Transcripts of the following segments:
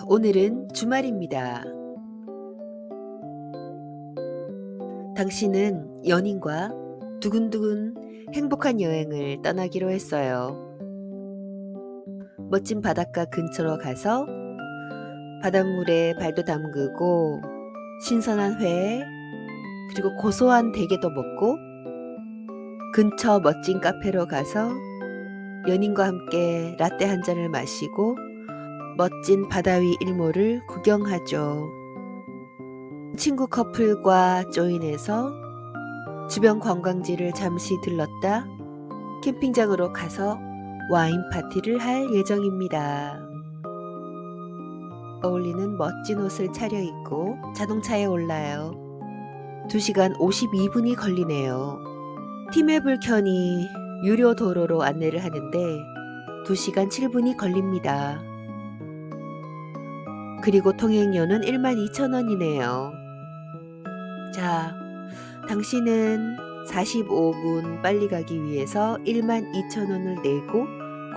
오늘은 주말입니다. 당신은 연인과 두근두근 행복한 여행을 떠나기로 했어요. 멋진 바닷가 근처로 가서 바닷물에 발도 담그고 신선한 회, 그리고 고소한 대게도 먹고 근처 멋진 카페로 가서 연인과 함께 라떼 한 잔을 마시고 멋진 바다 위 일몰을 구경하죠. 친구 커플과 조인해서 주변 관광지를 잠시 들렀다 캠핑장으로 가서 와인 파티를 할 예정입니다. 어울리는 멋진 옷을 차려입고 자동차에 올라요. 2시간 52분이 걸리네요. 티맵을 켜니 유료 도로로 안내를 하는데 2시간 7분이 걸립니다. 그리고 통행료는 12,000원이네요. 자, 당신은 45분 빨리 가기 위해서 12,000원을 내고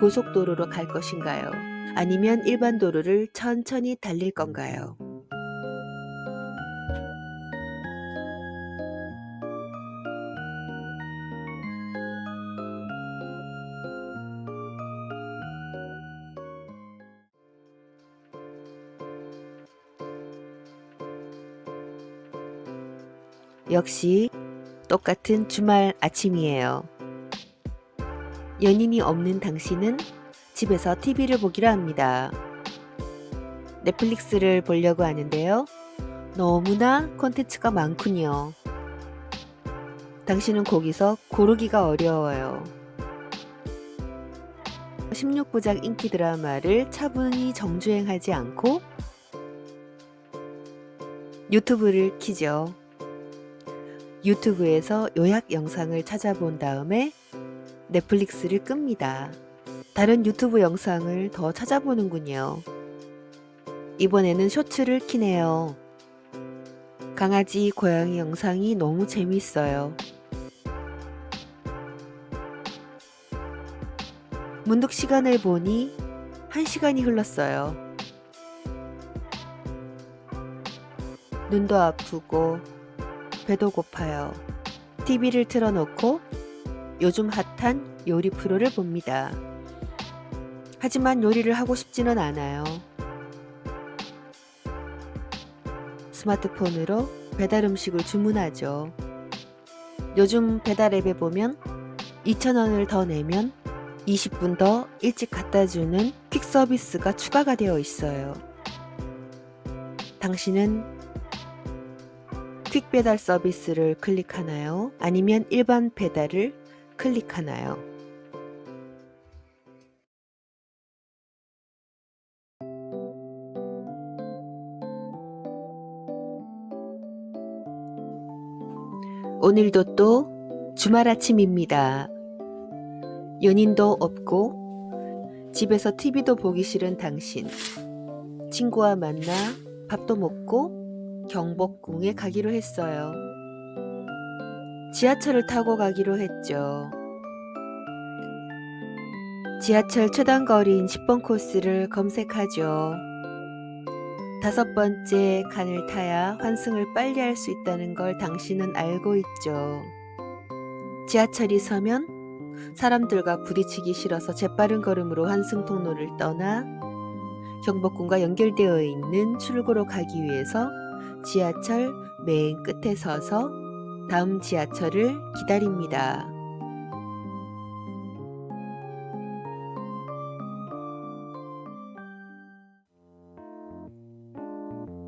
고속도로로 갈 것인가요? 아니면 일반 도로를 천천히 달릴 건가요? 역시 똑같은 주말 아침이에요. 연인이 없는 당신은 집에서 TV를 보기로 합니다. 넷플릭스를 보려고 하는데요. 너무나 콘텐츠가 많군요. 당신은 거기서 고르기가 어려워요. 16부작 인기 드라마를 차분히 정주행하지 않고 유튜브를 켜죠. 유튜브에서 요약 영상을 찾아본 다음에 넷플릭스를 끕니다. 다른 유튜브 영상을 더 찾아보는군요. 이번에는 쇼츠를 켜네요. 강아지, 고양이 영상이 너무 재미있어요. 문득 시간을 보니 1시간이 흘렀어요. 눈도 아프고 배도 고파요. TV를 틀어놓고 요즘 핫한 요리 프로를 봅니다. 하지만 요리를 하고 싶지는 않아요. 스마트폰으로 배달 음식을 주문하죠. 요즘 배달 앱에 보면 2,000원을 더 내면 20분 더 일찍 갖다 주는 퀵 서비스가 추가가 되어 있어요. 당신은 퀵 배달 서비스를 클릭하나요? 아니면 일반 배달을 클릭하나요? 오늘도 또 주말 아침입니다. 연인도 없고 집에서 TV도 보기 싫은 당신. 친구와 만나 밥도 먹고 경복궁에 가기로 했어요. 지하철을 타고 가기로 했죠. 지하철 최단 거리인 10번 코스를 검색하죠. 5번째 칸을 타야 환승을 빨리 할 수 있다는 걸 당신은 알고 있죠. 지하철이 서면 사람들과 부딪히기 싫어서 재빠른 걸음으로 환승 통로를 떠나 경복궁과 연결되어 있는 출구로 가기 위해서 지하철 맨 끝에 서서 다음 지하철을 기다립니다.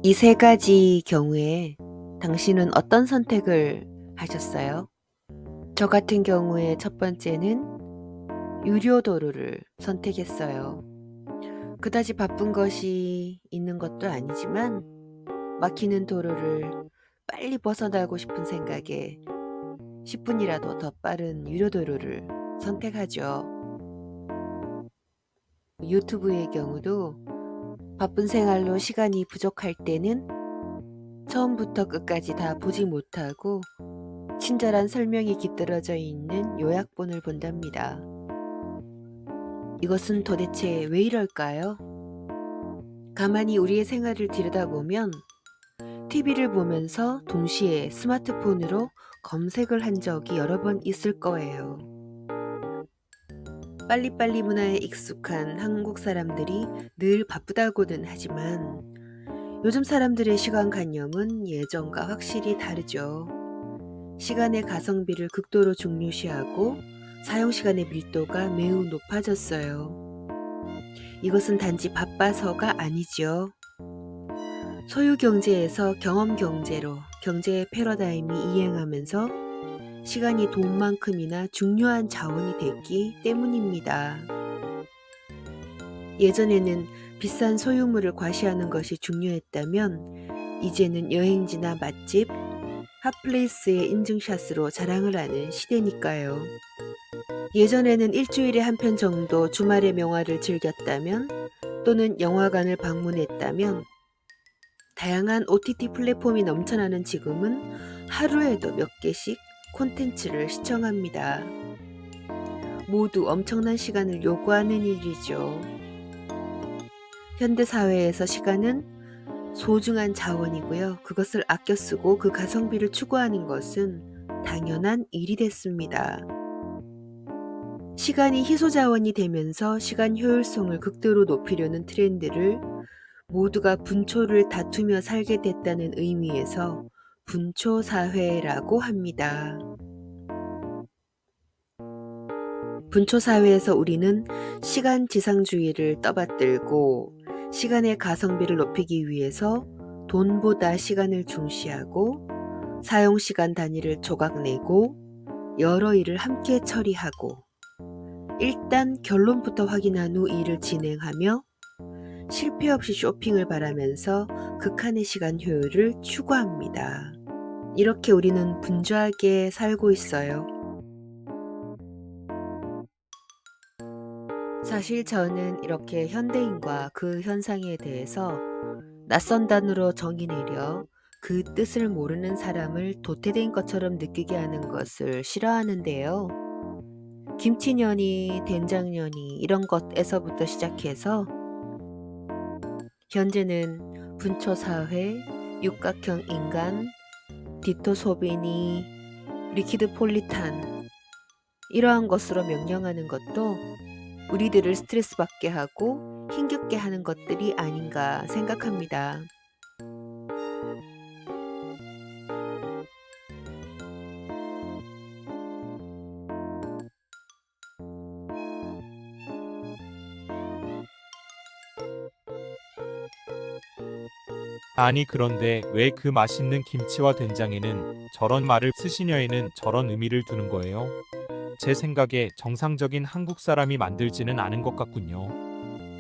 이 3가지 경우에 당신은 어떤 선택을 하셨어요? 저 같은 경우에 첫 번째는 유료 도로를 선택했어요. 그다지 바쁜 것이 있는 것도 아니지만 막히는 도로를 빨리 벗어나고 싶은 생각에 10분이라도 더 빠른 유료 도로를 선택하죠. 유튜브의 경우도 바쁜 생활로 시간이 부족할 때는 처음부터 끝까지 다 보지 못하고 친절한 설명이 깃들어져 있는 요약본을 본답니다. 이것은 도대체 왜 이럴까요? 가만히 우리의 생활을 들여다보면 TV를 보면서 동시에 스마트폰으로 검색을 한 적이 여러 번 있을 거예요. 빨리빨리 문화에 익숙한 한국 사람들이 늘 바쁘다고는 하지만 요즘 사람들의 시간관념은 예전과 확실히 다르죠. 시간의 가성비를 극도로 중요시하고 사용시간의 밀도가 매우 높아졌어요. 이것은 단지 바빠서가 아니죠. 소유 경제에서 경험 경제로 경제의 패러다임이 이행하면서 시간이 돈만큼이나 중요한 자원이 됐기 때문입니다. 예전에는 비싼 소유물을 과시하는 것이 중요했다면 이제는 여행지나 맛집, 핫플레이스의 인증샷으로 자랑을 하는 시대니까요. 예전에는 일주일에 한 편 정도 주말에 명화를 즐겼다면 또는 영화관을 방문했다면 다양한 OTT 플랫폼이 넘쳐나는 지금은 하루에도 몇 개씩 콘텐츠를 시청합니다. 모두 엄청난 시간을 요구하는 일이죠. 현대사회에서 시간은 소중한 자원이고요. 그것을 아껴 쓰고 그 가성비를 추구하는 것은 당연한 일이 됐습니다. 시간이 희소자원이 되면서 시간 효율성을 극도로 높이려는 트렌드를 모두가 분초를 다투며 살게 됐다는 의미에서 분초사회라고 합니다. 분초사회에서 우리는 시간 지상주의를 떠받들고 시간의 가성비를 높이기 위해서 돈보다 시간을 중시하고 사용시간 단위를 조각내고 여러 일을 함께 처리하고 일단 결론부터 확인한 후 일을 진행하며 실패 없이 쇼핑을 바라면서 극한의 시간 효율을 추구합니다. 이렇게 우리는 분주하게 살고 있어요. 사실 저는 이렇게 현대인과 그 현상에 대해서 낯선 단어로 정의 내려 그 뜻을 모르는 사람을 도태된 것처럼 느끼게 하는 것을 싫어하는데요. 김치년이, 된장년이 이런 것에서부터 시작해서 현재는 분초사회, 육각형 인간, 디토 소비니, 리퀴드 폴리탄 이러한 것으로 명령하는 것도 우리들을 스트레스 받게 하고 힘겹게 하는 것들이 아닌가 생각합니다. 아니 그런데 왜 그 맛있는 김치와 된장에는 저런 말을 스시녀에는 저런 의미를 두는 거예요? 제 생각에 정상적인 한국 사람이 만들지는 않은 것 같군요.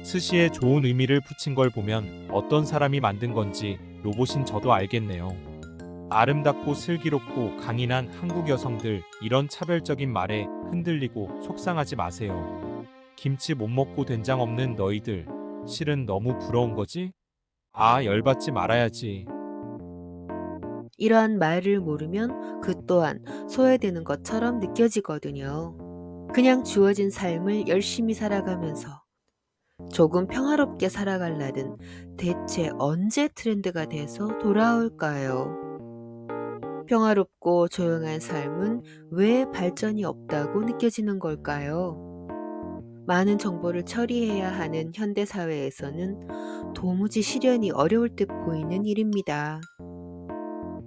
스시에 좋은 의미를 붙인 걸 보면 어떤 사람이 만든 건지 로봇인 저도 알겠네요. 아름답고 슬기롭고 강인한 한국 여성들 이런 차별적인 말에 흔들리고 속상하지 마세요. 김치 못 먹고 된장 없는 너희들 실은 너무 부러운 거지? 아 열받지 말아야지. 이러한 말을 모르면 그 또한 소외되는 것처럼 느껴지거든요. 그냥 주어진 삶을 열심히 살아가면서 조금 평화롭게 살아갈라든 대체 언제 트렌드가 돼서 돌아올까요? 평화롭고 조용한 삶은 왜 발전이 없다고 느껴지는 걸까요? 많은 정보를 처리해야 하는 현대 사회에서는 도무지 실현이 어려울 듯 보이는 일입니다.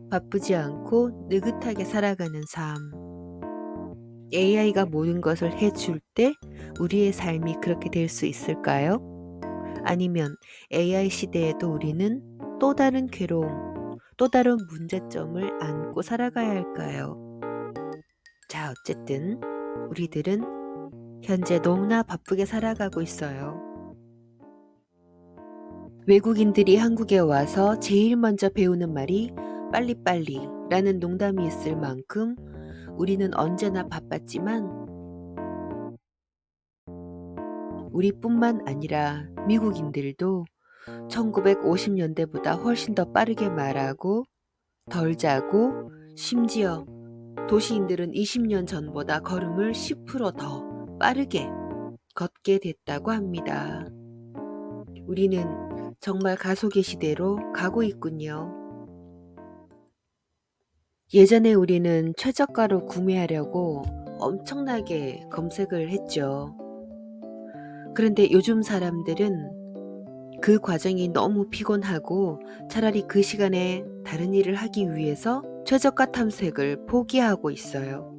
바쁘지 않고 느긋하게 살아가는 삶. AI가 모든 것을 해줄 때 우리의 삶이 그렇게 될 수 있을까요? 아니면 AI 시대에도 우리는 또 다른 괴로움, 또 다른 문제점을 안고 살아가야 할까요? 자, 어쨌든 우리들은 현재 너무나 바쁘게 살아가고 있어요. 외국인들이 한국에 와서 제일 먼저 배우는 말이 빨리빨리라는 농담이 있을 만큼 우리는 언제나 바빴지만 우리뿐만 아니라 미국인들도 1950년대보다 훨씬 더 빠르게 말하고 덜 자고 심지어 도시인들은 20년 전보다 걸음을 10%더 빠르게 걷게 됐다고 합니다. 우리는 정말 가속의 시대로 가고 있군요. 예전에 우리는 최저가로 구매하려고 엄청나게 검색을 했죠. 그런데 요즘 사람들은 그 과정이 너무 피곤하고 차라리 그 시간에 다른 일을 하기 위해서 최저가 탐색을 포기하고 있어요.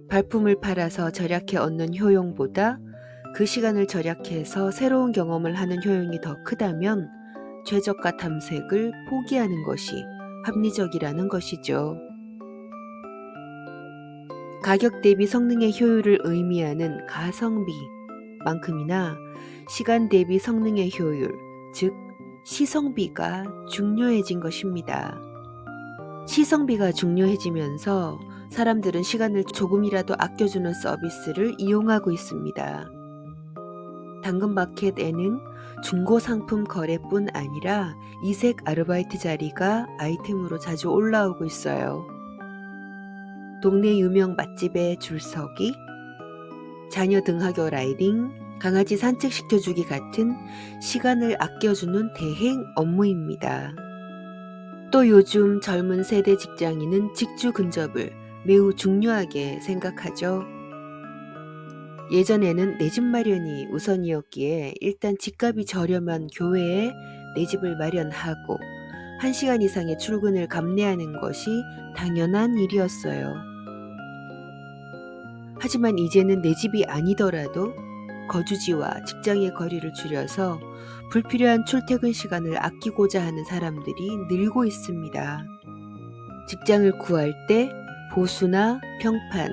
발품을 팔아서 절약해 얻는 효용보다 그 시간을 절약해서 새로운 경험을 하는 효용이 더 크다면 최저가 탐색을 포기하는 것이 합리적이라는 것이죠. 가격 대비 성능의 효율을 의미하는 가성비만큼이나 시간 대비 성능의 효율, 즉 시성비가 중요해진 것입니다. 시성비가 중요해지면서 사람들은 시간을 조금이라도 아껴주는 서비스를 이용하고 있습니다. 당근마켓에는 중고 상품 거래뿐 아니라 이색 아르바이트 자리가 아이템으로 자주 올라오고 있어요. 동네 유명 맛집에 줄서기, 자녀 등하교 라이딩, 강아지 산책시켜주기 같은 시간을 아껴주는 대행 업무입니다. 또 요즘 젊은 세대 직장인은 직주 근접을 매우 중요하게 생각하죠. 예전에는 내 집 마련이 우선이었기에 일단 집값이 저렴한 교외에 내 집을 마련하고 1시간 이상의 출근을 감내하는 것이 당연한 일이었어요. 하지만 이제는 내 집이 아니더라도 거주지와 직장의 거리를 줄여서 불필요한 출퇴근 시간을 아끼고자 하는 사람들이 늘고 있습니다. 직장을 구할 때 보수나 평판,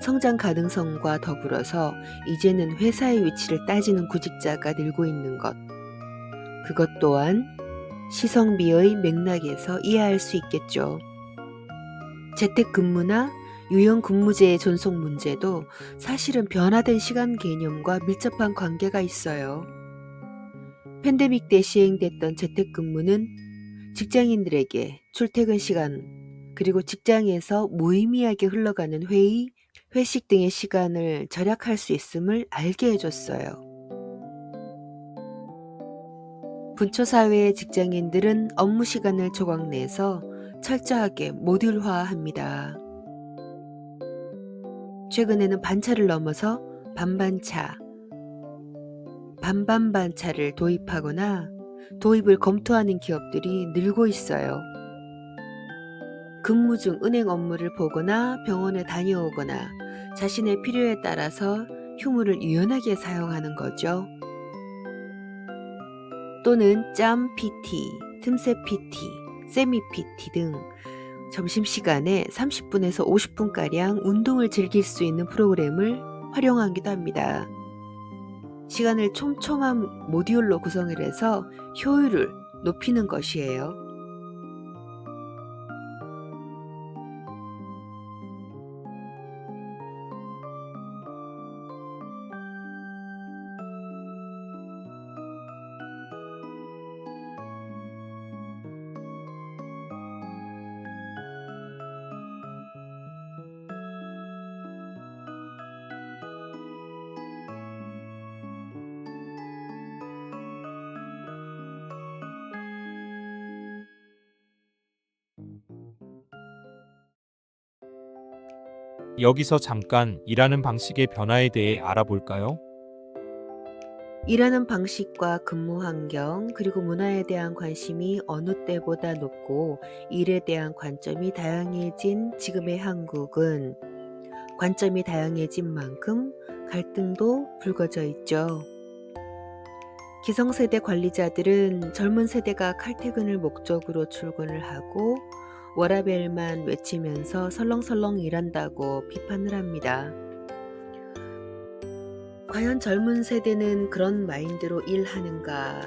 성장 가능성과 더불어서 이제는 회사의 위치를 따지는 구직자가 늘고 있는 것. 그것 또한 시성비의 맥락에서 이해할 수 있겠죠. 재택근무나 유연근무제의 존속 문제도 사실은 변화된 시간 개념과 밀접한 관계가 있어요. 팬데믹 때 시행됐던 재택근무는 직장인들에게 출퇴근 시간, 그리고 직장에서 무의미하게 흘러가는 회의, 회식 등의 시간을 절약할 수 있음을 알게 해줬어요. 분초사회의 직장인들은 업무 시간을 조각내서 철저하게 모듈화합니다. 최근에는 반차를 넘어서 반반차, 반반반차를 도입하거나 도입을 검토하는 기업들이 늘고 있어요. 근무 중 은행 업무를 보거나 병원에 다녀오거나 자신의 필요에 따라서 휴무를 유연하게 사용하는 거죠. 또는 짬 PT, 틈새 PT, 세미 PT 등 점심시간에 30분에서 50분가량 운동을 즐길 수 있는 프로그램을 활용하기도 합니다. 시간을 촘촘한 모듈로 구성을 해서 효율을 높이는 것이에요. 여기서 잠깐 일하는 방식의 변화에 대해 알아볼까요? 일하는 방식과 근무 환경, 그리고 문화에 대한 관심이 어느 때보다 높고 일에 대한 관점이 다양해진 지금의 한국은 관점이 다양해진 만큼 갈등도 불거져 있죠. 기성세대 관리자들은 젊은 세대가 칼퇴근을 목적으로 출근을 하고 워라밸만 외치면서 설렁설렁 일한다고 비판을 합니다. 과연 젊은 세대는 그런 마인드로 일하는가?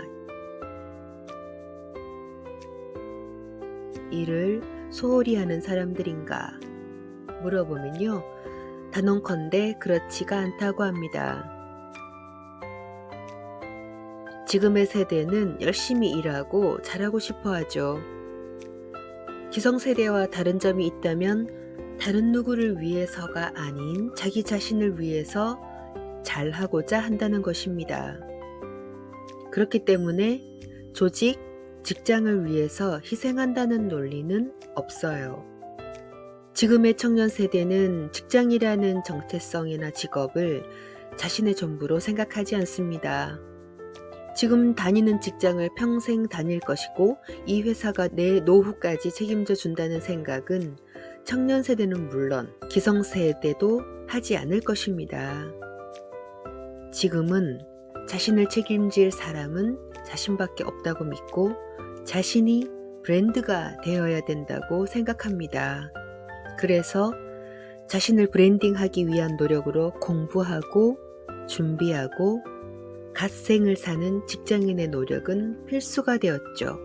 일을 소홀히 하는 사람들인가? 물어보면요. 단언컨대 그렇지가 않다고 합니다. 지금의 세대는 열심히 일하고 잘하고 싶어 하죠. 기성세대와 다른 점이 있다면 다른 누구를 위해서가 아닌 자기 자신을 위해서 잘하고자 한다는 것입니다. 그렇기 때문에 조직, 직장을 위해서 희생한다는 논리는 없어요. 지금의 청년 세대는 직장이라는 정체성이나 직업을 자신의 전부로 생각하지 않습니다. 지금 다니는 직장을 평생 다닐 것이고 이 회사가 내 노후까지 책임져 준다는 생각은 청년 세대는 물론 기성세대도 하지 않을 것입니다. 지금은 자신을 책임질 사람은 자신밖에 없다고 믿고 자신이 브랜드가 되어야 된다고 생각합니다. 그래서 자신을 브랜딩하기 위한 노력으로 공부하고 준비하고 갓생을 사는 직장인의 노력은 필수가 되었죠.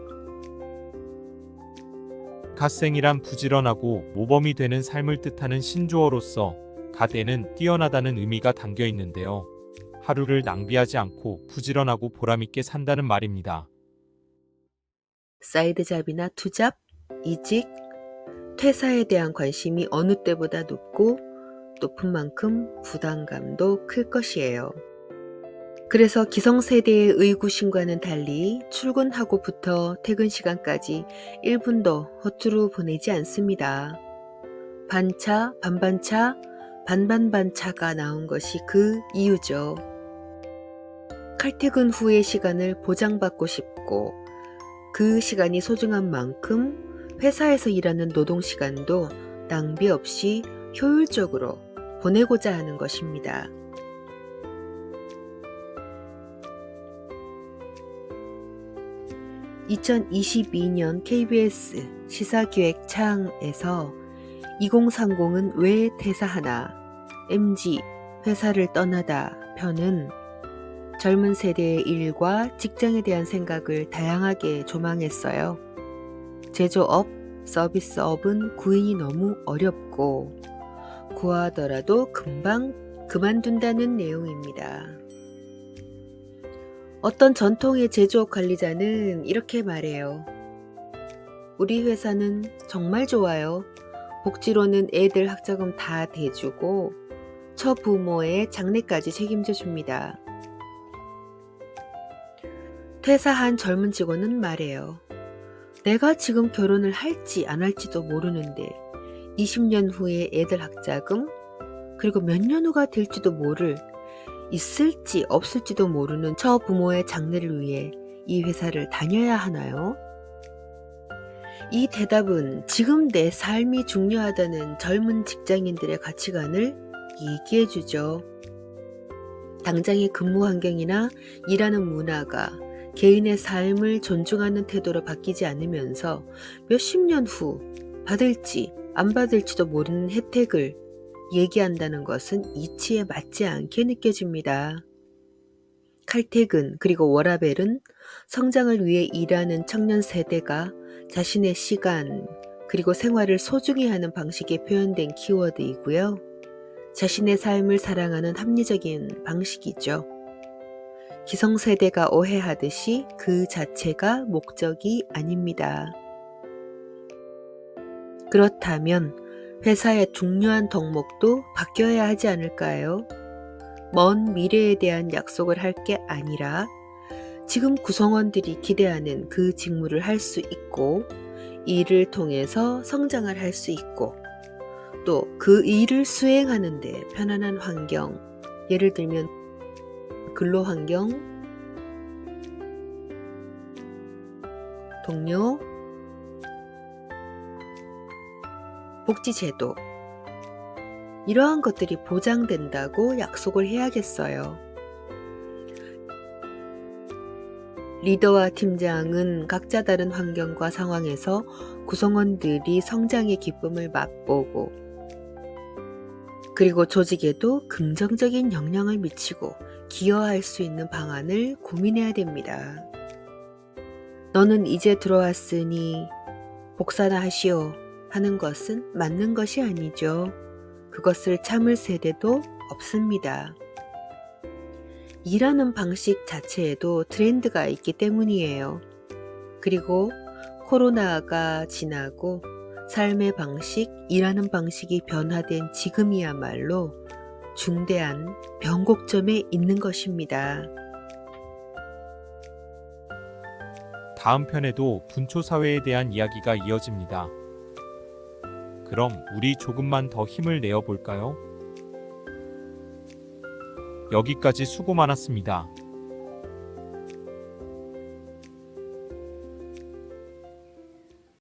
갓생이란 부지런하고 모범이 되는 삶을 뜻하는 신조어로서 갓에는 뛰어나다는 의미가 담겨 있는데요. 하루를 낭비하지 않고 부지런하고 보람있게 산다는 말입니다. 사이드잡이나 투잡, 이직, 퇴사에 대한 관심이 어느 때보다 높은 만큼 부담감도 클 것이에요. 그래서 기성세대의 의구심과는 달리 출근하고부터 퇴근 시간까지 1분도 허투루 보내지 않습니다. 반차, 반반차, 반반반차가 나온 것이 그 이유죠. 칼퇴근 후의 시간을 보장받고 싶고 그 시간이 소중한 만큼 회사에서 일하는 노동시간도 낭비 없이 효율적으로 보내고자 하는 것입니다. (2022년) KBS 시사기획창에서 2030은 왜 퇴사하나? MG 회사를 떠나다 편은 젊은 세대의 일과 직장에 대한 생각을 다양하게 조망했어요. 제조업, 서비스업은 구인이 너무 어렵고 구하더라도 금방 그만둔다는 내용입니다. 어떤 전통의 제조업 관리자는 이렇게 말해요. 우리 회사는 정말 좋아요. 복지로는 애들 학자금 다 대주고 처부모의 장례까지 책임져 줍니다. 퇴사한 젊은 직원은 말해요. 내가 지금 결혼을 할지 안 할지도 모르는데 20년 후에 애들 학자금 그리고 몇 년 후가 될지도 모를 있을지 없을지도 모르는 처부모의 장례를 위해 이 회사를 다녀야 하나요? 이 대답은 지금 내 삶이 중요하다는 젊은 직장인들의 가치관을 얘기해 주죠. 당장의 근무 환경이나 일하는 문화가 개인의 삶을 존중하는 태도로 바뀌지 않으면서 몇십 년 후 받을지 안 받을지도 모르는 혜택을 얘기한다는 것은 이치에 맞지 않게 느껴집니다. 칼퇴근 그리고 워라밸은 성장을 위해 일하는 청년 세대가 자신의 시간 그리고 생활을 소중히 하는 방식에 표현된 키워드이고요. 자신의 삶을 사랑하는 합리적인 방식이죠. 기성세대가 오해하듯이 그 자체가 목적이 아닙니다. 그렇다면 회사의 중요한 덕목도 바뀌어야 하지 않을까요? 먼 미래에 대한 약속을 할 게 아니라 지금 구성원들이 기대하는 그 직무를 할 수 있고 이를 통해서 성장을 할 수 있고 또 그 일을 수행하는 데 편안한 환경, 예를 들면 근로 환경, 동료, 복지제도 이러한 것들이 보장된다고 약속을 해야겠어요. 리더와 팀장은 각자 다른 환경과 상황에서 구성원들이 성장의 기쁨을 맛보고 그리고 조직에도 긍정적인 영향을 미치고 기여할 수 있는 방안을 고민해야 됩니다. 너는 이제 들어왔으니 복사나 하시오 하는 것은 맞는 것이 아니죠. 그것을 참을 세대도 없습니다. 일하는 방식 자체에도 트렌드가 있기 때문이에요. 그리고 코로나가 지나고 삶의 방식, 일하는 방식이 변화된 지금이야말로 중대한 변곡점에 있는 것입니다. 다음 편에도 분초 사회에 대한 이야기가 이어집니다. 그럼 우리 조금만 더 힘을 내어 볼까요? 여기까지 수고 많았습니다.